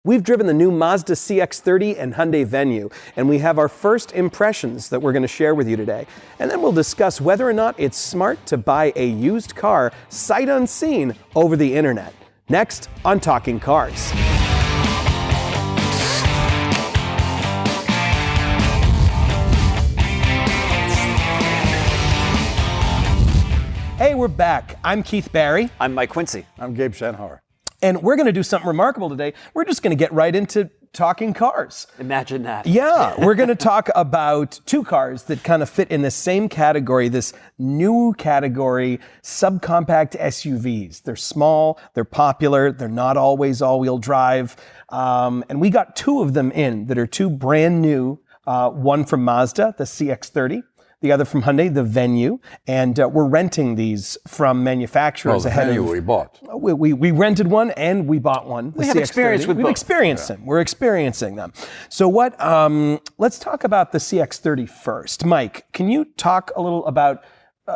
We've driven the new Mazda CX-30 and Hyundai Venue, and we have our first impressions that we're going to share with you today. And then we'll discuss whether or not it's smart to buy a used car sight unseen over the internet. Next on Talking Cars. Hey, we're back. I'm Keith Barry. I'm Mike Quincy. I'm Gabe Shanhauer. And we're going to do something remarkable today. We're just going to get right into talking cars. Imagine that. Yeah, we're going to talk about two cars that kind of fit in the same category, this new category, subcompact SUVs. They're small, they're popular, they're not always all-wheel drive. And we got two of them in that are two brand new, one from Mazda, the CX-30. The other from Hyundai, the Venue, and we're renting these from manufacturers ahead of... The Venue we bought. We rented one and we bought one. We have experience with both. We've experienced them. We're experiencing them. So what? Let's talk about the CX-30 first. Mike, can you talk a little about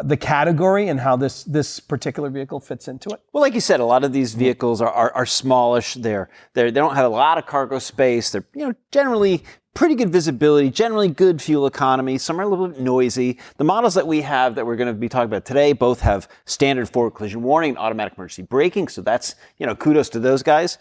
the category and how this particular vehicle fits into it? Well, like you said, a lot of these vehicles are smallish. They don't have a lot of cargo space. They're generally pretty good visibility, generally good fuel economy. Some are a little bit noisy. The models that we have that we're going to be talking about today both have standard forward collision warning and automatic emergency braking. So that's, kudos to those guys.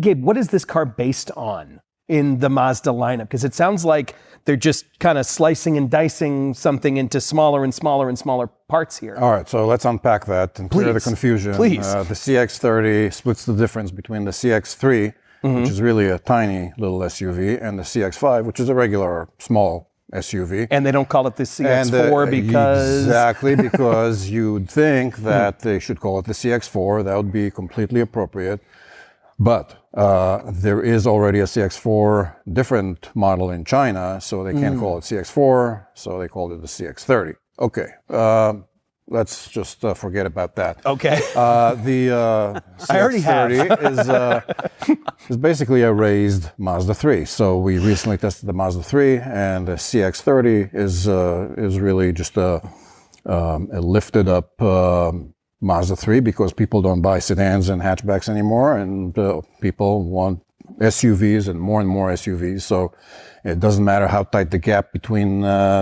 Gabe, what is this car based on in the Mazda lineup? Because it sounds like they're just kind of slicing and dicing something into smaller and smaller and smaller parts here. All right, so let's unpack that and clear the confusion. Please. The CX-30 splits the difference between the CX-3, which is really a tiny little SUV, and the CX-5, which is a regular small SUV. And they don't call it the CX-4 because... Exactly, because you'd think that they should call it the CX-4. That would be completely appropriate. But there is already a CX-4 different model in China, so they can't call it CX-4, so they called it the CX-30. Okay. Let's just forget about that. Okay. The CX-30 is basically a raised Mazda 3. So we recently tested the Mazda 3, and the CX-30 is really just a lifted up Mazda 3 because people don't buy sedans and hatchbacks anymore, and people want SUVs and more SUVs. So it doesn't matter how tight the gap between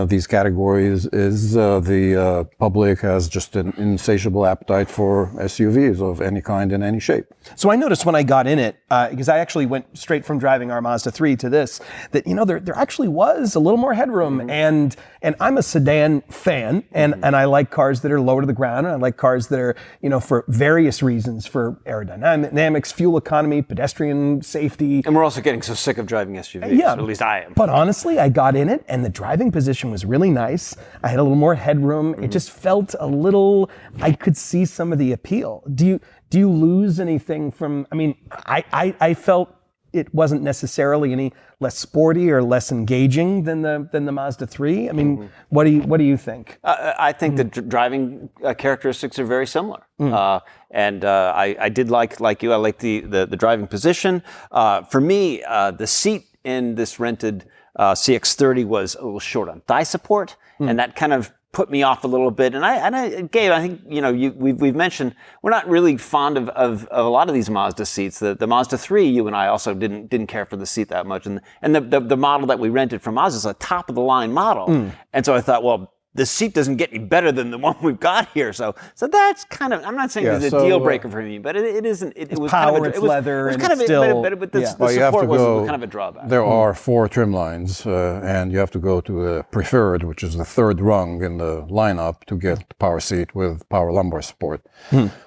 these categories is. The public has just an insatiable appetite for SUVs of any kind and any shape. So I noticed when I got in it, because I actually went straight from driving our Mazda 3 to this, that there actually was a little more headroom, and I'm a sedan fan, and I like cars that are lower to the ground, and I like cars that are for various reasons, for aerodynamics, fuel economy, pedestrian safety. And we're also getting so sick of driving SUVs. Yeah, at least I am. But honestly, I got in it and the driving position was really nice. I had a little more headroom. It just felt a little, I could see some of the appeal. Do you lose anything from, I felt it wasn't necessarily any less sporty or less engaging than the Mazda 3. What do you think? I think the driving characteristics are very similar. And I did like you, I like the driving position. For me, the seat in this rented CX-30 was a little short on thigh support, and that kind of put me off a little bit. And Gabe, I think we've mentioned we're not really fond of a lot of these Mazda seats. The Mazda 3, you and I also didn't care for the seat that much, and the model that we rented from Mazda is a top of the line model, and so I thought, well, the seat doesn't get any better than the one we've got here. So that's kind of, I'm not saying it's a deal breaker for me, but it isn't. It was power, kind of it's leather, and it's still... But the support was kind of a drawback. There are 4 trim lines, and you have to go to the preferred, which is the third rung in the lineup, to get the power seat with power lumbar support.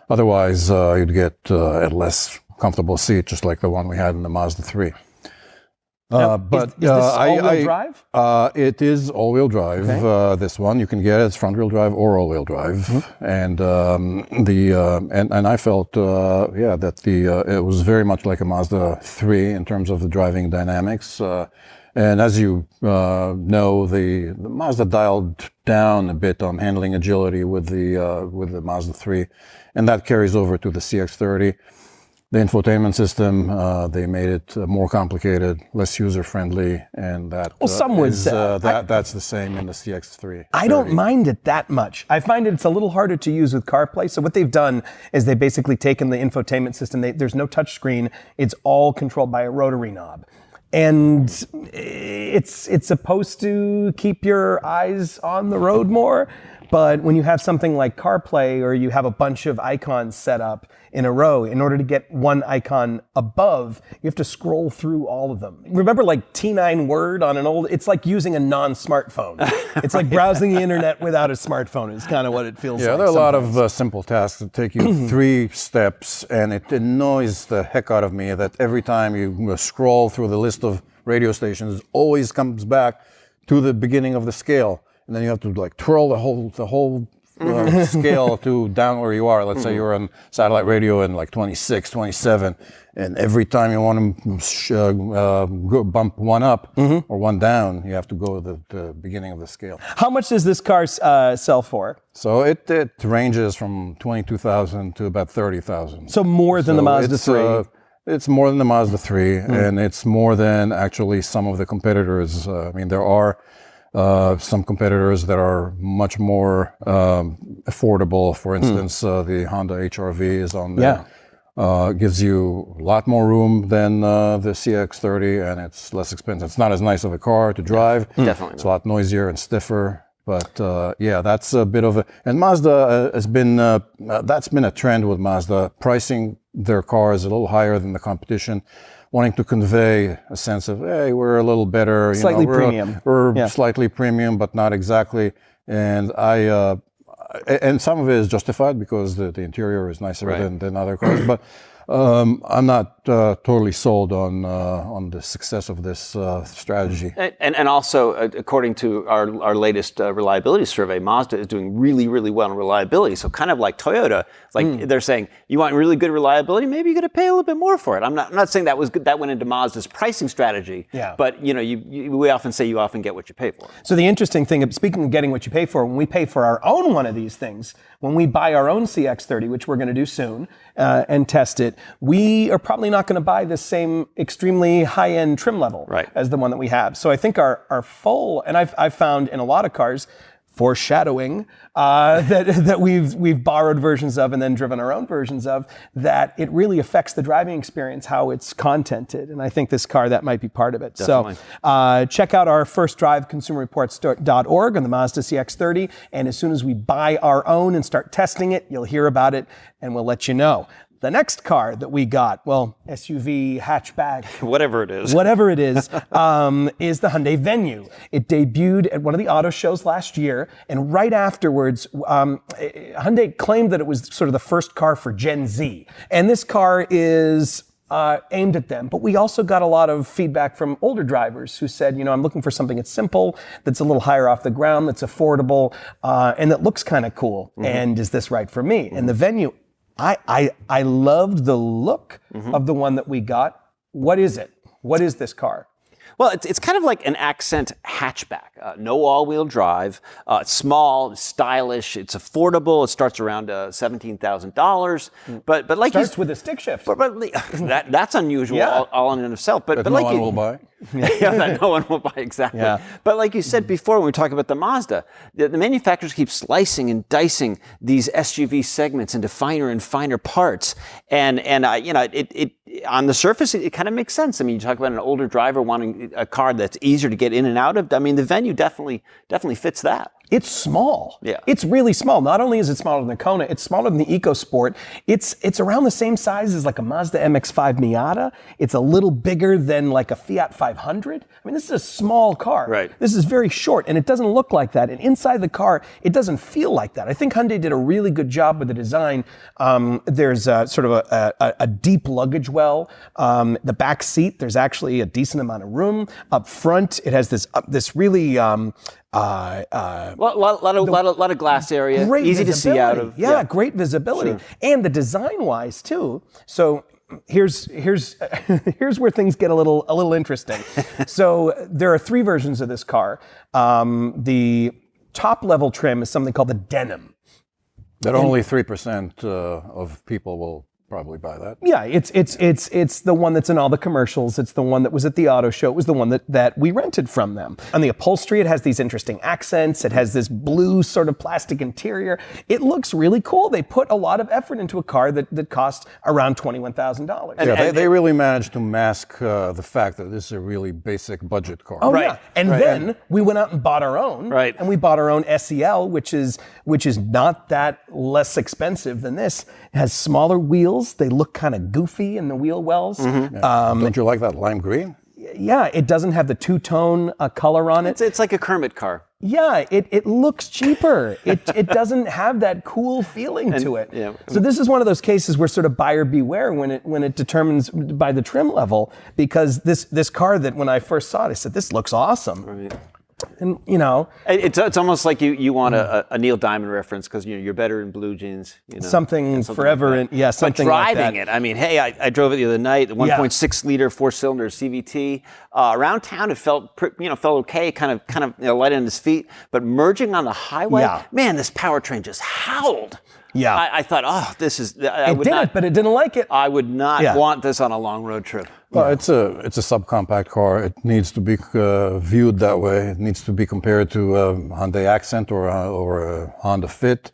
Otherwise, you'd get a less comfortable seat, just like the one we had in the Mazda 3. But is this all-wheel drive? It is all-wheel drive. Okay. This one you can get it as front-wheel drive or all-wheel drive, and I felt that it was very much like a Mazda 3 in terms of the driving dynamics. And as you know, the Mazda dialed down a bit on handling agility with the Mazda 3, and that carries over to the CX-30. the infotainment system, they made it more complicated, less user-friendly, and that some would say that's the same in the CX-30. I don't mind it that much. I find it's a little harder to use with CarPlay. So what they've done is they've basically taken the infotainment system. There's no touch screen. It's all controlled by a rotary knob. And it's supposed to keep your eyes on the road more. But when you have something like CarPlay or you have a bunch of icons set up in a row, in order to get one icon above, you have to scroll through all of them. Remember like T9 Word on an old, it's like using a non-smartphone. It's like browsing the internet without a smartphone is kind of what it feels like. Yeah, there are sometimes. a lot of simple tasks that take you 3 steps, and it annoys the heck out of me that every time you scroll through the list of radio stations, it always comes back to the beginning of the scale. And then you have to like twirl the whole scale to down where you are. Let's say you're on satellite radio in like 26, 27, and every time you want to bump one up or one down, you have to go to the beginning of the scale. How much does this car sell for? So it ranges from 22,000 to about 30,000. So more than the Mazda 3. It's more than the Mazda 3, and it's more than actually some of the competitors. I mean, there are some competitors that are much more affordable. For instance, the Honda HR-V is on there. Gives you a lot more room than the CX-30, and it's less expensive. It's not as nice of a car to drive. Definitely. It's a lot noisier and stiffer. But yeah, that's a bit of a... And Mazda has been... that's been a trend with Mazda, pricing their cars a little higher than the competition, wanting to convey a sense of, hey, we're a little better. Slightly premium. We're slightly premium, but not exactly. And and some of it is justified because the interior is nicer than other cars. But I'm not totally sold on the success of this strategy. And also, according to our latest reliability survey, Mazda is doing really, really well in reliability. So kind of like Toyota, like they're saying, you want really good reliability, maybe you got to pay a little bit more for it. I'm not saying that was good, that went into Mazda's pricing strategy. Yeah. But we often say you often get what you pay for. So the interesting thing, speaking of getting what you pay for, when we pay for our own one of these things, when we buy our own CX-30, which we're going to do soon, and test it, we are probably not going to buy the same extremely high-end trim level as the one that we have. So I think our full, and I've found in a lot of cars, foreshadowing that we've borrowed versions of and then driven our own versions of, that it really affects the driving experience, how it's contented. And I think this car, that might be part of it. Definitely. So check out our first drive, consumerreports.org, on the Mazda CX-30. And as soon as we buy our own and start testing it, you'll hear about it and we'll let you know. The next car that we got, well, SUV, hatchback, whatever it is, is the Hyundai Venue. It debuted at one of the auto shows last year, and right afterwards, Hyundai claimed that it was sort of the first car for Gen Z. And this car is aimed at them. But we also got a lot of feedback from older drivers who said, I'm looking for something that's simple, that's a little higher off the ground, that's affordable, and that looks kind of cool. And is this right for me? And the Venue, I loved the look of the one that we got. What is it? What is this car? Well, it's kind of like an accent hatchback. No all-wheel drive. It's small, it's stylish, it's affordable. It starts around $17,000. But like starts with a stick shift. But that's unusual all in and of itself. But no like one will buy. That no one will buy, exactly. Yeah. But like you said before, when we talk about the Mazda, the manufacturers keep slicing and dicing these SUV segments into finer and finer parts, and it on the surface it kind of makes sense. I mean, you talk about an older driver wanting a car that's easier to get in and out of. I mean, the Venue definitely fits that. It's small. Yeah. It's really small. Not only is it smaller than the Kona, it's smaller than the EcoSport. It's around the same size as like a Mazda MX-5 Miata. It's a little bigger than like a Fiat 500. I mean, this is a small car. Right. This is very short, and it doesn't look like that. And inside the car, it doesn't feel like that. I think Hyundai did a really good job with the design. There's sort of a deep luggage well. The back seat, there's actually a decent amount of room. Up front, it has this really... lot of glass area, easy to see out of. Yeah, great visibility, and the design-wise too. So here's where things get a little interesting. So there are 3 versions of this car. The top level trim is something called the denim. That only 3% of people will probably buy that. Yeah, it's the one that's in all the commercials. It's the one that was at the auto show. It was the one that we rented from them. On the upholstery, it has these interesting accents. It has this blue sort of plastic interior. It looks really cool. They put a lot of effort into a car that cost around $21,000. Yeah, they really managed to mask the fact that this is a really basic budget car. Oh, Right. yeah. And then we went out and bought our own. Right. And we bought our own SEL, which is not that less expensive than this. It has smaller wheels. They look kind of goofy in the wheel wells. Don't you like that lime green? Yeah, it doesn't have the two-tone color on it. It's like a Kermit car. Yeah, it looks cheaper. It doesn't have that cool feeling to it. yeah. So this is one of those cases where sort of buyer beware when it determines by the trim level, because this car that when I first saw it, I said, this looks awesome. Right. And you know, It's almost like you want a Neil Diamond reference because you're better in blue jeans. something forever, like and yeah, something but like driving that. it, I mean, hey, I drove it the other night. 1.6 liter 4-cylinder CVT. Around town, it felt okay, kind of light on his feet. But merging on the highway, man, this powertrain just howled. Yeah. I thought, oh, this is. But it didn't like it. I would not want this on a long road trip. Well, it's a subcompact car. It needs to be viewed that way. It needs to be compared to a Hyundai Accent or a Honda Fit,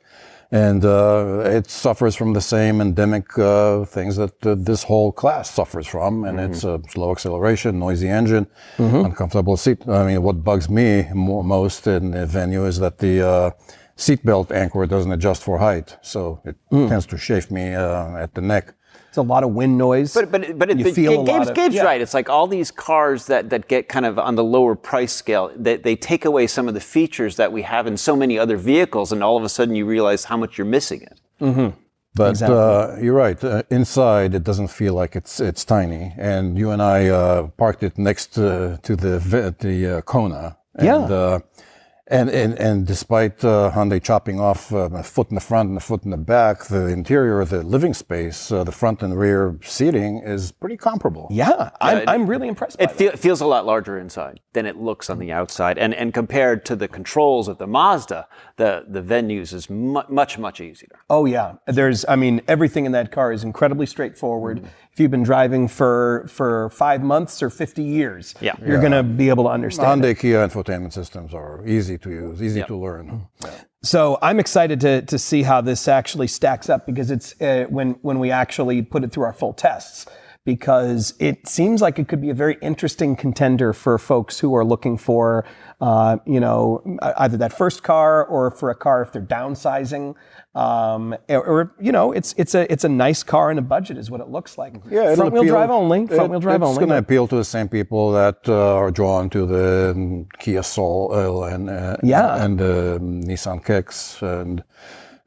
and it suffers from the same endemic things that this whole class suffers from. And it's a slow acceleration, noisy engine, uncomfortable seat. I mean, what bugs me most in the Venue is that the seatbelt anchor doesn't adjust for height, so it tends to chafe me at the neck. It's a lot of wind noise. But Gabe's right. It's like all these cars that get kind of on the lower price scale, they take away some of the features that we have in so many other vehicles, and all of a sudden you realize how much you're missing it. But Exactly. you're right. Inside, it doesn't feel like it's tiny. And you and I parked it next to the Kona. And despite Hyundai chopping off a foot in the front and a foot in the back, the interior, the living space, the front and rear seating is pretty comparable. Yeah, I'm really impressed by that. It feels a lot larger inside than it looks on the outside. And compared to the controls of the Mazda, the Venues is much easier. Oh yeah, everything in that car is incredibly straightforward. If you've been driving for 5 months or 50 years, you're going to be able to understand Hyundai Kia infotainment systems are easy to use, easy to learn. So I'm excited to see how this actually stacks up, because it's when we actually put it through our full tests, because it seems like it could be a very interesting contender for folks who are looking for, either that first car or for a car if they're downsizing, it's a nice car in a budget is what it looks like. Yeah, front wheel drive only. It's going to appeal to the same people that are drawn to the Kia Soul and the Nissan Kicks and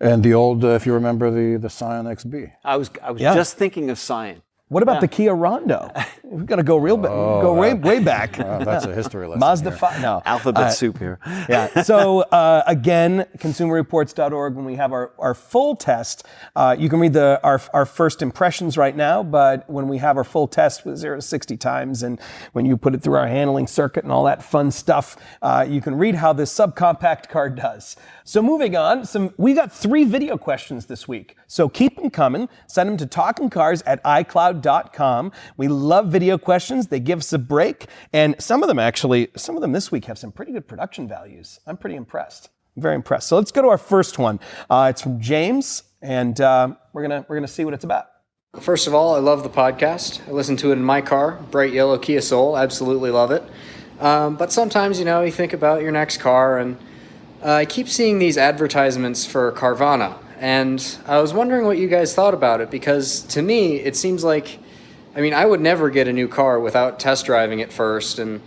the old, if you remember, the Scion XB. I was just thinking of Scion. What about the Kia Rondo? We've got to go way back. That's a history lesson. Mazda here. 5. No. Alphabet soup here. Yeah. So again, consumerreports.org, when we have our full test, you can read our first impressions right now, but when we have our full test with 0 to 60 times, and when you put it through our handling circuit and all that fun stuff, you can read how this subcompact car does. So moving on, we got 3 video questions this week. So keep them coming. Send them to talkingcars@icloud.com. We love video questions. They give us a break. And some of them this week have some pretty good production values. I'm pretty impressed. I'm very impressed. So let's go to our first one. It's from James, and we're gonna see what it's about. First of all, I love the podcast. I listen to it in my car, bright yellow Kia Soul. Absolutely love it. But sometimes, you think about your next car, and I keep seeing these advertisements for Carvana, and I was wondering what you guys thought about it, because to me, it seems like, I would never get a new car without test driving it first and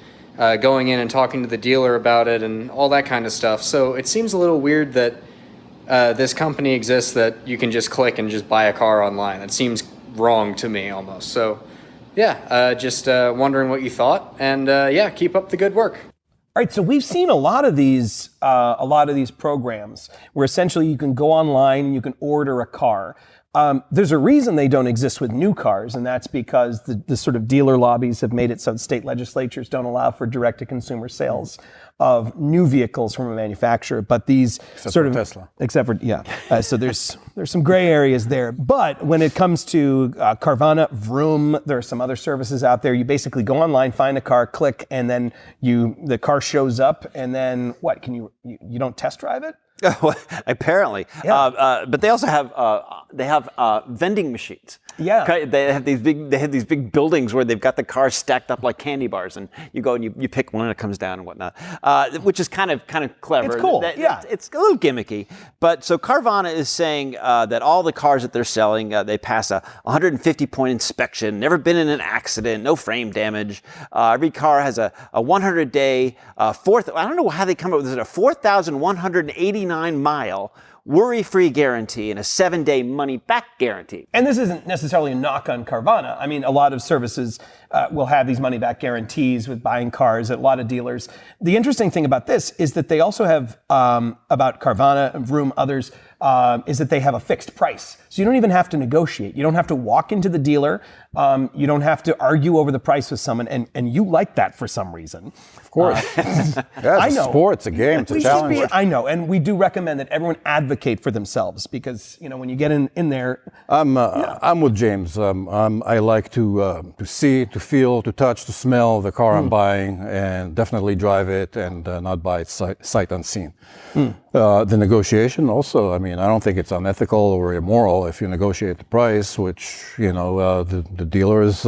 going in and talking to the dealer about it and all that kind of stuff. So it seems a little weird that this company exists that you can just click and just buy a car online. It seems wrong to me almost. So just wondering what you thought, and keep up the good work. All right, so we've seen a lot of these programs where essentially you can go online and you can order a car. There's a reason they don't exist with new cars, and that's because the sort of dealer lobbies have made it so state legislatures don't allow for direct-to-consumer sales of new vehicles from a manufacturer. But these Tesla. Except for, so there's some gray areas there. But when it comes to Carvana, Vroom, there are some other services out there. You basically go online, find a car, click, and then the car shows up, and then what? You don't test drive it? Apparently, but they also have vending machines. Yeah, they have these big buildings where they've got the cars stacked up like candy bars, and you go and you pick one and it comes down and whatnot, which is kind of clever. It's cool. It's a little gimmicky. But so Carvana is saying that all the cars that they're selling, they pass a 150-point inspection, never been in an accident, no frame damage. Every car has a 100-day I don't know how they come up with it, a 4,189-mile worry-free guarantee and a 7-day money-back guarantee. And this isn't necessarily a knock on Carvana. I mean, a lot of services will have these money-back guarantees with buying cars at a lot of dealers. The interesting thing about this is that they also have, about Carvana and Vroom, others, is that they have a fixed price. So you don't even have to negotiate. You don't have to walk into the dealer. You don't have to argue over the price with someone. And you like that for some reason. Of course. I know. Sport, it's a game, it's a challenge. I know. And we do recommend that everyone advocate for themselves because, when you get in there. I'm with James. I like to see, to feel, to touch, to smell the car I'm buying and definitely drive it and not buy it sight unseen. The negotiation also, I don't think it's unethical or immoral if you negotiate the price, which, the dealers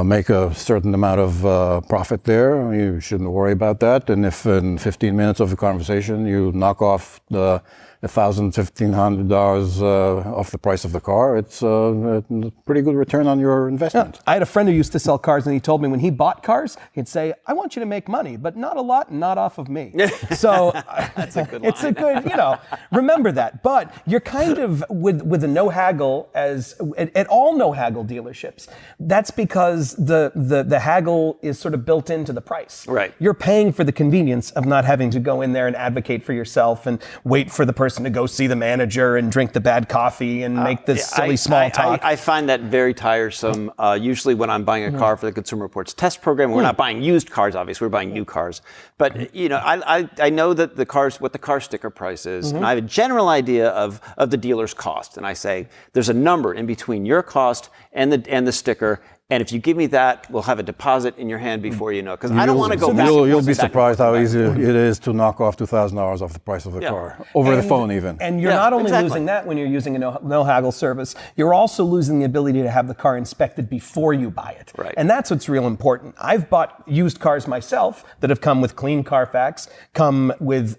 make a certain amount of profit there. You shouldn't worry about that. And if in 15 minutes of the conversation you knock off the $1,000, $1,500 off the price of the car, it's a pretty good return on your investment. Yeah. I had a friend who used to sell cars, and he told me when he bought cars, he'd say, "I want you to make money, but not a lot, and not off of me." So that's a good line. It's a good, remember that. But you're kind of with the no haggle at all no haggle dealerships. That's because the haggle is sort of built into the price. Right. You're paying for the convenience of not having to go in there and advocate for yourself and wait for the person to go see the manager and drink the bad coffee and make this silly small talk. I find that very tiresome. Usually when I'm buying a car for the Consumer Reports test program, we're not buying used cars, obviously, we're buying new cars. But, I know that what the car sticker price is, and I have a general idea of the dealer's cost. And I say, there's a number in between your cost and the sticker. And if you give me that, we'll have a deposit in your hand before you know. Because I don't want to go back. You'll be surprised how easy it is to knock off $2,000 off the price of the car. Over the phone even. And you're not only losing that when you're using a no haggle service, you're also losing the ability to have the car inspected before you buy it. Right. And that's what's real important. I've bought used cars myself that have come with clean Carfax, come with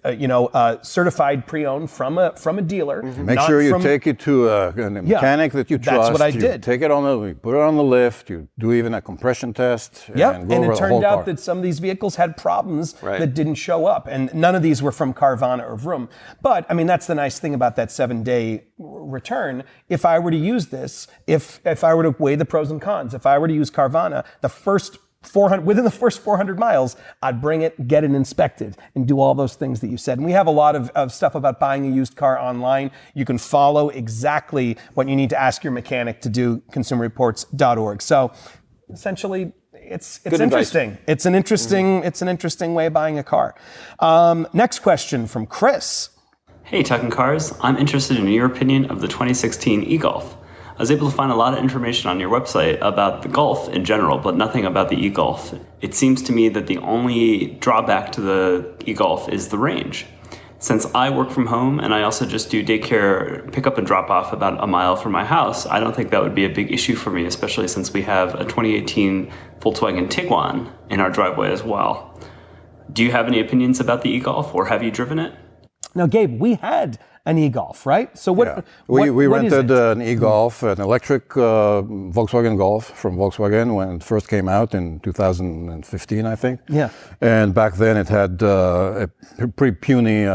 certified pre-owned from a dealer. Make sure you take it to a mechanic that you trust. That's what I did. Take it put it on the lift. You do even a compression test. And it turned out that some of these vehicles had problems that didn't show up, and none of these were from Carvana or Vroom. But that's the nice thing about that 7-day return. If I were to use this, if I were to weigh the pros and cons, if I were to use Carvana, within the first 400 miles, I'd bring it, get it inspected, and do all those things that you said. And we have a lot of stuff about buying a used car online. You can follow exactly what you need to ask your mechanic to do, consumerreports.org. So essentially, it's interesting. Advice. It's an interesting way of buying a car. Next question from Chris. Hey, Talking Cars. I'm interested in your opinion of the 2016 eGolf. I was able to find a lot of information on your website about the Golf in general, but nothing about the eGolf. It seems to me that the only drawback to the eGolf is the range. Since I work from home and I also just do daycare pickup and drop off about a mile from my house, I don't think that would be a big issue for me, especially since we have a 2018 Volkswagen Tiguan in our driveway as well. Do you have any opinions about the eGolf, or have you driven it? Now, Gabe, we had an eGolf, right? So we rented an eGolf, an electric Volkswagen Golf from Volkswagen when it first came out in 2015, I think. Yeah. And back then it had a pretty puny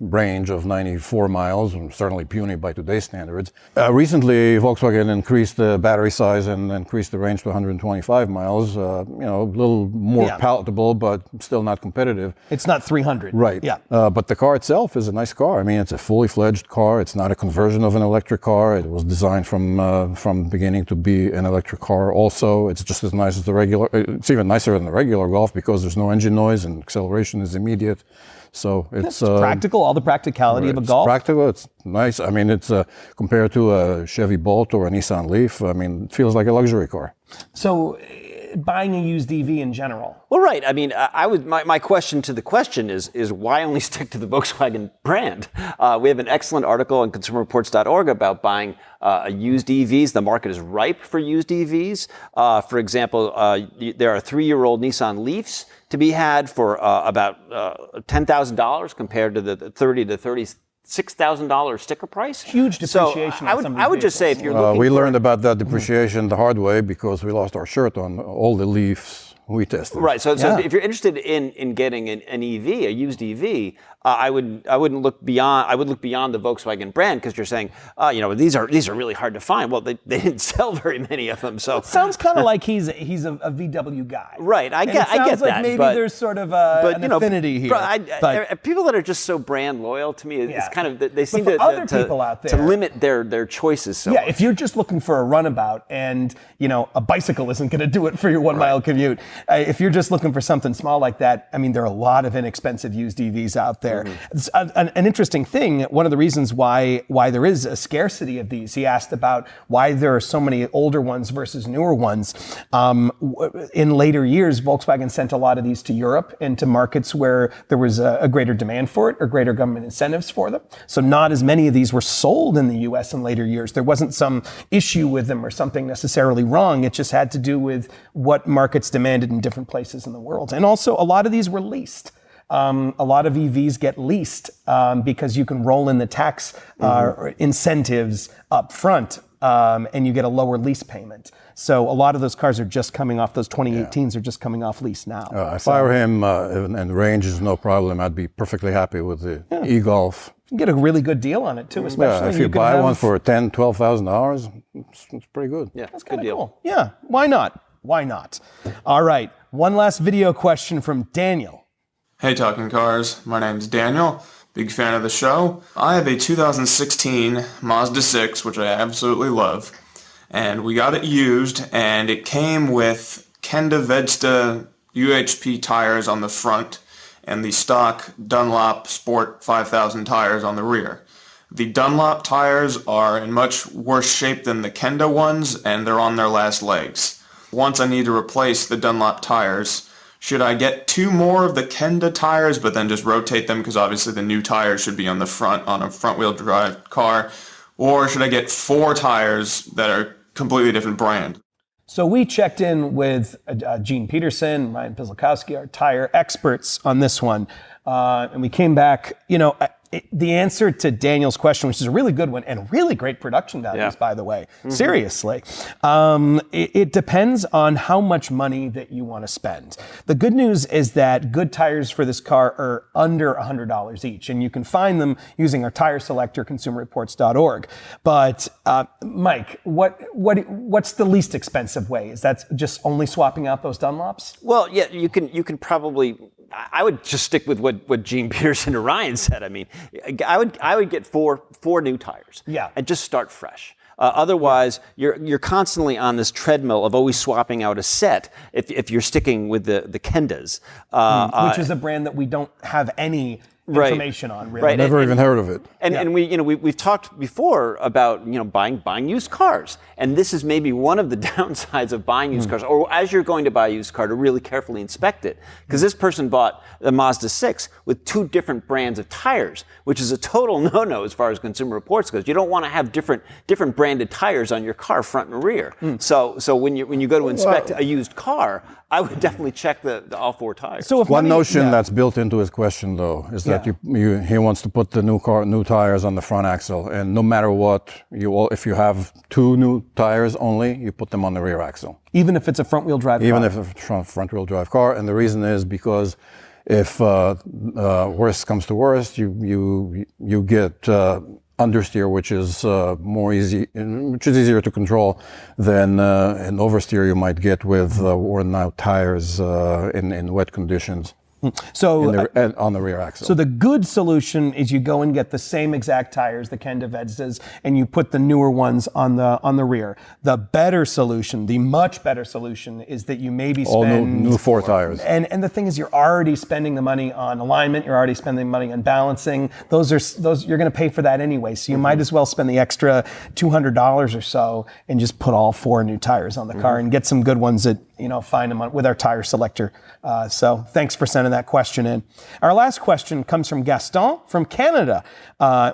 range of 94 miles, and certainly puny by today's standards. Recently, Volkswagen increased the battery size and increased the range to 125 miles. A little more palatable, but still not competitive. It's not 300. Right. Yeah. But the car itself is a nice car. It's a full fully fledged car. It's not a conversion of an electric car. It was designed from the beginning to be an electric car. Also, it's just as nice as the regular. It's even nicer than the regular Golf because there's no engine noise and acceleration is immediate. So it's practical, all the practicality of a Golf. Practical. It's nice. I mean, it's compared to a Chevy Bolt or a Nissan Leaf. I mean, it feels like a luxury car. So, buying a used EV in general. Well, right. I mean, my question to the question is why only stick to the Volkswagen brand? We have an excellent article on consumerreports.org about buying used EVs. The market is ripe for used EVs. For example, there are 3-year-old Nissan Leafs to be had for about $10,000 compared to the $30,000 to $36,000 sticker price. Huge depreciation. So I would just say if you're looking we learned about that depreciation the hard way because we lost our shirt on all the Leafs we tested. Right. So if you're interested in getting an EV, a used EV, I wouldn't look beyond. I would look beyond the Volkswagen brand because you're saying, these are really hard to find. Well, they didn't sell very many of them. So it sounds kind of like he's a VW guy. Right. I get like that. Maybe there's sort of an affinity here. But people that are just so brand loyal to me, it's kind of they seem people out there, to limit their choices. So yeah, if you're just looking for a runabout and a bicycle isn't going to do it for your 1 mile commute. If you're just looking for something small like that, I mean, there are a lot of inexpensive used EVs out there. It's an interesting thing. One of the reasons why there is a scarcity of these, he asked about why there are so many older ones versus newer ones. In later years, Volkswagen sent a lot of these to Europe and to markets where there was a greater demand for it or greater government incentives for them. So not as many of these were sold in the US in later years. There wasn't some issue with them or something necessarily wrong. It just had to do with what markets demanded in different places in the world. And also, a lot of these were leased. A lot of EVs get leased because you can roll in the tax incentives up front and you get a lower lease payment. So a lot of those cars are just coming off, those 2018s are just coming off lease now. If I were him and range is no problem, I'd be perfectly happy with the eGolf. You can get a really good deal on it too, especially if you buy one for $10,000, $12,000, it's pretty good. Yeah, that's good deal. Cool. Yeah, why not? Why not? All right, one last video question from Daniel. Hey Talking Cars, my name's Daniel, big fan of the show. I have a 2016 Mazda 6, which I absolutely love, and we got it used, and it came with Kinda Vedsta UHP tires on the front and the stock Dunlop Sport 5000 tires on the rear. The Dunlop tires are in much worse shape than the Kinda ones, and they're on their last legs. Once I need to replace the Dunlop tires, should I get 2 more of the Kinda tires, but then just rotate them because obviously the new tires should be on the front on a front-wheel drive car, or should I get 4 tires that are completely different brand? So we checked in with Gene Peterson, Ryan Pizlikowski, our tire experts on this one, and we came back. The answer to Daniel's question, which is a really good one and really great production values, by the way, seriously, it depends on how much money that you want to spend. The good news is that good tires for this car are under $100 each, and you can find them using our tire selector, consumerreports.org. But Mike, what's the least expensive way? Is that just only swapping out those Dunlops? Well, yeah, you can probably. I would just stick with what Gene Pearson and Ryan said. I mean, I would get four new tires. Yeah. And just start fresh. Otherwise, you're constantly on this treadmill of always swapping out a set if you're sticking with the Kindas. Which is a brand that we don't have any information on, really. Right. Never even heard of it. And we've talked before about buying used cars, and this is maybe one of the downsides of buying used cars, or as you're going to buy a used car, to really carefully inspect it, because this person bought the Mazda 6 with 2 different brands of tires, which is a total no-no as far as Consumer Reports goes. You don't want to have different branded tires on your car, front and rear. So when you go to inspect a used car, I would definitely check the all 4 tires. So if one notion that's built into his question, though, is that he wants to put the new tires on the front axle, and no matter what, if you have 2 new tires only, you put them on the rear axle. Even if it's a front-wheel drive car? Even if it's a front-wheel drive car, and the reason is because if worst comes to worst, you get understeer, which is easier to control than an oversteer you might get with worn-out tires in wet conditions. So and on the rear axle. So the good solution is you go and get the same exact tires the Kinda Vedzdas, and you put the newer ones on the rear. The better solution, the much better solution, is that you maybe spend all new 4 tires. And the thing is, you're already spending the money on alignment. You're already spending money on balancing. Those you're going to pay for that anyway. So you might as well spend the extra $200 or so and just put all 4 new tires on the car and get some good ones that find them with our tire selector. So thanks for sending that question in. Our last question comes from Gaston from Canada.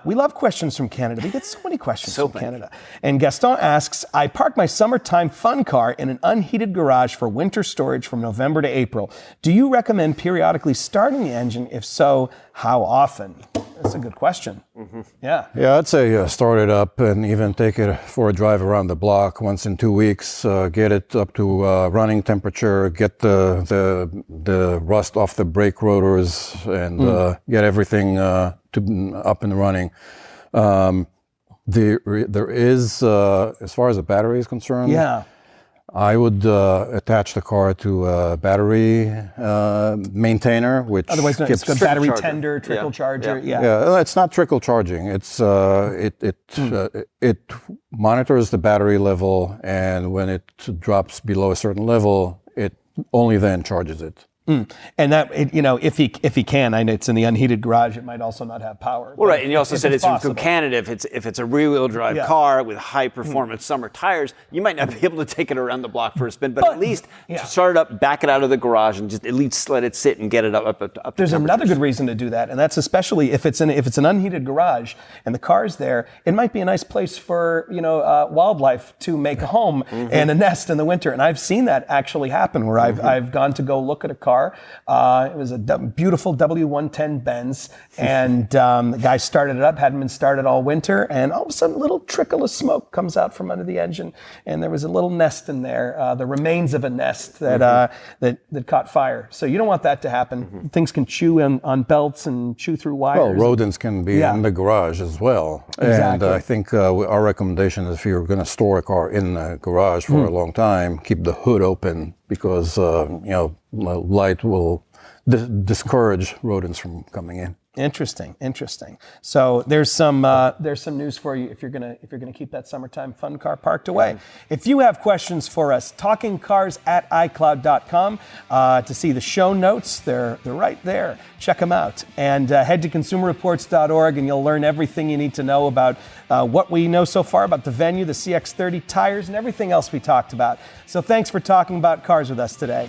We love questions from Canada. We get so many questions from Canada. And Gaston asks, I parked my summertime fun car in an unheated garage for winter storage from November to April. Do you recommend periodically starting the engine? If so, how often? That's a good question. Yeah. Yeah, I'd say start it up and even take it for a drive around the block once in 2 weeks. Get it up to running temperature. Get the rust off the brake rotors and get everything up and running. There is, as far as the battery is concerned. Yeah. I would attach the car to a battery maintainer, which otherwise known as a battery charger. tender, trickle charger. Yeah, it's not trickle charging. It's it monitors the battery level, and when it drops below a certain level, it only then charges it. And that, if he can, I know it's in the unheated garage, it might also not have power. Well, right, and you also said it's from possible. Canada. If it's a rear-wheel drive car with high-performance summer tires, you might not be able to take it around the block for a spin, but at least start it up, back it out of the garage, and just at least let it sit and get it up to There's another good reason to do that, and that's especially if it's an unheated garage and the car's there. It might be a nice place for wildlife to make a home and a nest in the winter. And I've seen that actually happen where I've gone to go look at a car. It was a beautiful W110 Benz, and the guy started it up, hadn't been started all winter, and all of a sudden a little trickle of smoke comes out from under the engine, and there was a little nest in there, the remains of a nest that caught fire. So you don't want that to happen. Things can chew on belts and chew through wires. Well, rodents can be in the garage as well. Exactly. And I think our recommendation is if you're going to store a car in the garage for a long time, keep the hood open because light will discourage rodents from coming in. Interesting. So there's some news for you if you're gonna keep that summertime fun car parked away. If you have questions for us, talkingcars@icloud.com to see the show notes. They're right there. Check them out, and head to consumerreports.org and you'll learn everything you need to know about what we know so far about the Venue, the CX-30 tires, and everything else we talked about. So thanks for talking about cars with us today.